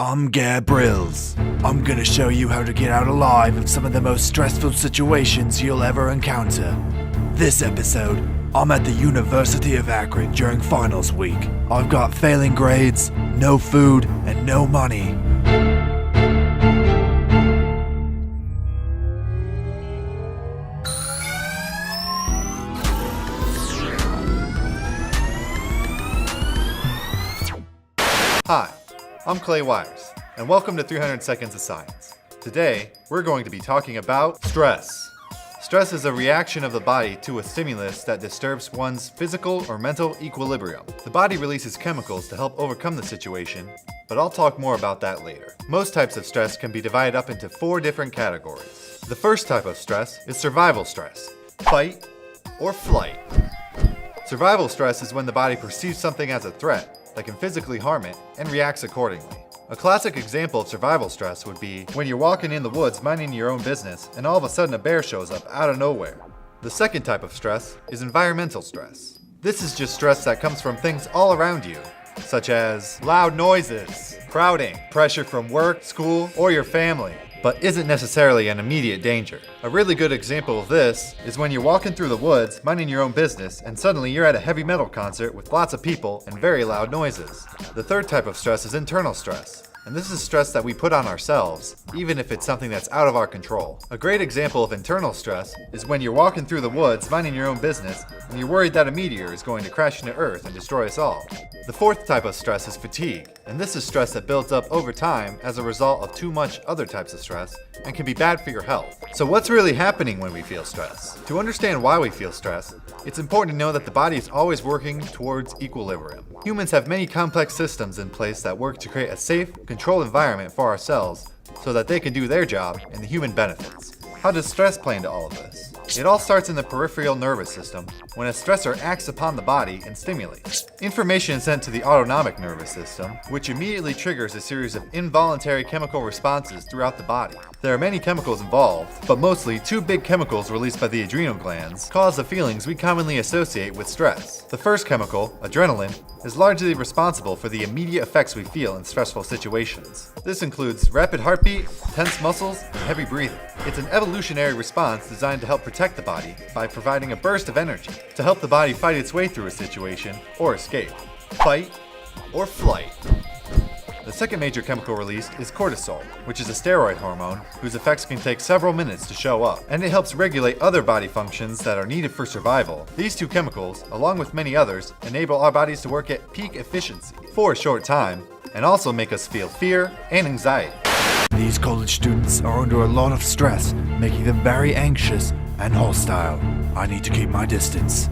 I'm Gabriels. I'm gonna show you how to get out alive of some of the most stressful situations you'll ever encounter. This episode, I'm at the University of Akron during finals week. I've got failing grades, no food, and no money. Hi, I'm Clay Wires, and welcome to 300 Seconds of Science. Today, we're going to be talking about stress. Stress is a reaction of the body to a stimulus that disturbs one's physical or mental equilibrium. The body releases chemicals to help overcome the situation, but I'll talk more about that later. Most types of stress can be divided up into 4 different categories. The first type of stress is survival stress, fight or flight. Survival stress is when the body perceives something as a threat that can physically harm it and reacts accordingly. A classic example of survival stress would be when you're walking in the woods minding your own business and all of a sudden a bear shows up out of nowhere. The second type of stress is environmental stress. This is just stress that comes from things all around you, such as loud noises, crowding, pressure from work, school, or your family, but isn't necessarily an immediate danger. A really good example of this is when you're walking through the woods, minding your own business, and suddenly you're at a heavy metal concert with lots of people and very loud noises. The third type of stress is internal stress. And this is stress that we put on ourselves, even if it's something that's out of our control. A great example of internal stress is when you're walking through the woods, minding your own business, and you're worried that a meteor is going to crash into Earth and destroy us all. The fourth type of stress is fatigue, and this is stress that builds up over time as a result of too much other types of stress and can be bad for your health. So what's really happening when we feel stress? To understand why we feel stress, it's important to know that the body is always working towards equilibrium. Humans have many complex systems in place that work to create a safe, controlled environment for ourselves so that they can do their job and the human benefits. How does stress play into all of this? It all starts in the peripheral nervous system when a stressor acts upon the body and stimulates. Information is sent to the autonomic nervous system, which immediately triggers a series of involuntary chemical responses throughout the body. There are many chemicals involved, but mostly 2 big chemicals released by the adrenal glands cause the feelings we commonly associate with stress. The first chemical, adrenaline, is largely responsible for the immediate effects we feel in stressful situations. This includes rapid heartbeat, tense muscles, and heavy breathing. It's an evolutionary response designed to help protect the body by providing a burst of energy to help the body fight its way through a situation or escape. Fight or flight. The second major chemical released is cortisol, which is a steroid hormone whose effects can take several minutes to show up, and it helps regulate other body functions that are needed for survival. These 2 chemicals, along with many others, enable our bodies to work at peak efficiency for a short time, and also make us feel fear and anxiety. These college students are under a lot of stress, making them very anxious and hostile. I need to keep my distance.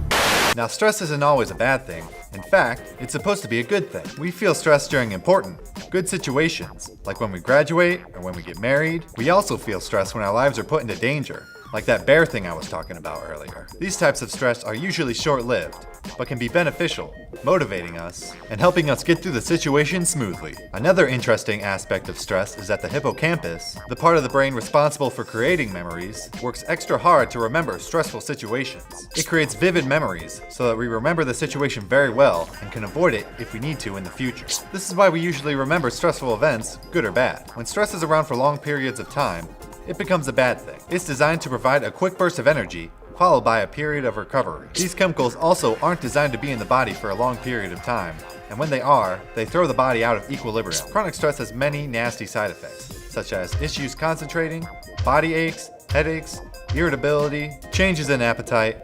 Now, stress isn't always a bad thing. In fact, it's supposed to be a good thing. We feel stress during important, good situations, like when we graduate or when we get married. We also feel stress when our lives are put into danger, like that bear thing I was talking about earlier. These types of stress are usually short-lived, but can be beneficial, motivating us, and helping us get through the situation smoothly. Another interesting aspect of stress is that the hippocampus, the part of the brain responsible for creating memories, works extra hard to remember stressful situations. It creates vivid memories so that we remember the situation very well and can avoid it if we need to in the future. This is why we usually remember stressful events, good or bad. When stress is around for long periods of time, it becomes a bad thing. It's designed to provide a quick burst of energy, followed by a period of recovery. These chemicals also aren't designed to be in the body for a long period of time, and when they are, they throw the body out of equilibrium. Chronic stress has many nasty side effects, such as issues concentrating, body aches, headaches, irritability, changes in appetite,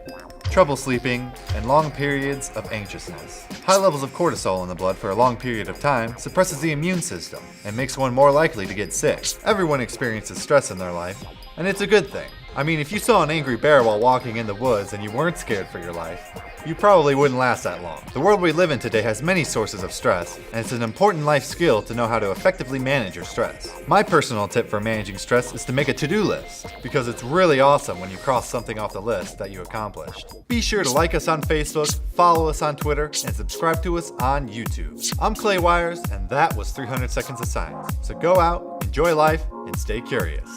trouble sleeping, and long periods of anxiousness. High levels of cortisol in the blood for a long period of time suppresses the immune system and makes one more likely to get sick. Everyone experiences stress in their life, and it's a good thing. I mean, if you saw an angry bear while walking in the woods and you weren't scared for your life, you probably wouldn't last that long. The world we live in today has many sources of stress, and it's an important life skill to know how to effectively manage your stress. My personal tip for managing stress is to make a to-do list, because it's really awesome when you cross something off the list that you accomplished. Be sure to like us on Facebook, follow us on Twitter, and subscribe to us on YouTube. I'm Clay Wires, and that was 300 Seconds of Science. So go out, enjoy life, and stay curious.